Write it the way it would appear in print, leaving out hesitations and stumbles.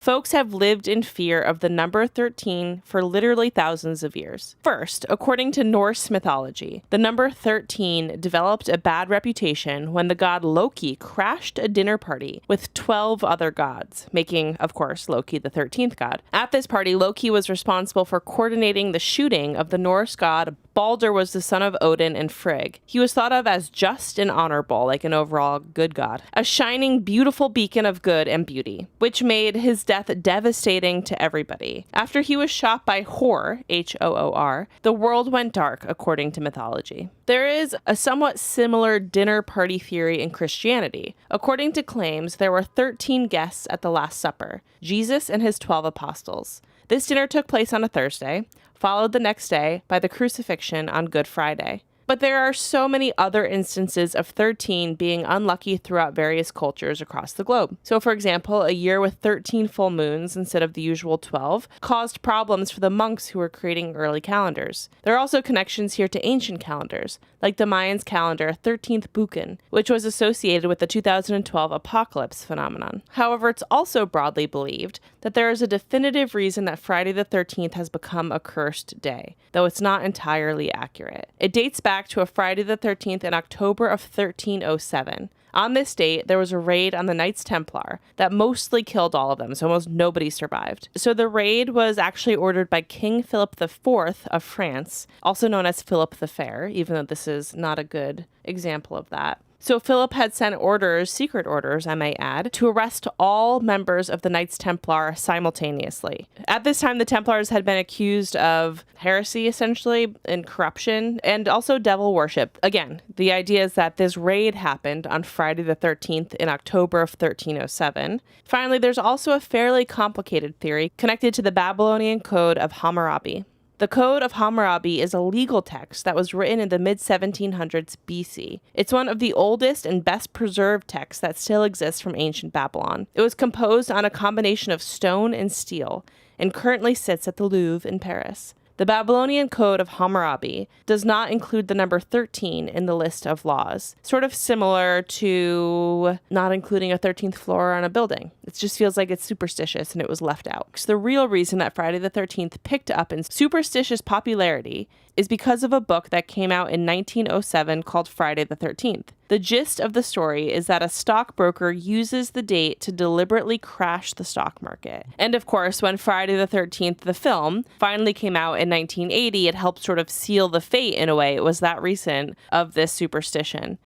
Folks have lived in fear of the number 13 for literally thousands of years. First, according to Norse mythology, the number 13 developed a bad reputation when the god Loki crashed a dinner party with 12 other gods, making, of course, Loki the 13th god. At this party, Loki was responsible for coordinating the shooting of the Norse god Balder was the son of Odin and Frigg. He was thought of as just and honorable, like an overall good god, a shining, beautiful beacon of good and beauty, which made his death devastating to everybody. After he was shot by Hor, H-O-O-R, the world went dark, according to mythology. There is a somewhat similar dinner party theory in Christianity. According to claims, there were 13 guests at the Last Supper, Jesus and his 12 apostles. This dinner took place on a Thursday, followed the next day by the crucifixion on Good Friday. But there are so many other instances of 13 being unlucky throughout various cultures across the globe. So, for example, a year with 13 full moons instead of the usual 12 caused problems for the monks who were creating early calendars. There are also connections here to ancient calendars, like the Mayans' calendar 13th Bucan, which was associated with the 2012 apocalypse phenomenon. However, it's also broadly believed that there is a definitive reason that Friday the 13th has become a cursed day, though it's not entirely accurate. It dates back to a Friday the 13th in October of 1307. On this date, there was a raid on the Knights Templar that mostly killed all of them, so almost nobody survived. So the raid was actually ordered by King Philip IV of France, also known as Philip the Fair, even though this is not a good example of that. So Philip had sent orders, secret orders, I may add, to arrest all members of the Knights Templar simultaneously. At this time, the Templars had been accused of heresy, essentially, and corruption, and also devil worship. Again, the idea is that this raid happened on Friday the 13th in October of 1307. Finally, there's also a fairly complicated theory connected to the Babylonian Code of Hammurabi. The Code of Hammurabi is a legal text that was written in the mid-1700s BC. It's one of the oldest and best preserved texts that still exists from ancient Babylon. It was composed on a combination of stone and steel, and currently sits at the Louvre in Paris. The Babylonian Code of Hammurabi does not include the number 13 in the list of laws, sort of similar to not including a 13th floor on a building. It just feels like it's superstitious and it was left out. So the real reason that Friday the 13th picked up in superstitious popularity is because of a book that came out in 1907 called Friday the 13th. The gist of the story is that a stockbroker uses the date to deliberately crash the stock market. And of course, when Friday the 13th, the film, finally came out in 1980, it helped sort of seal the fate, in a way, it was that recent, of this superstition.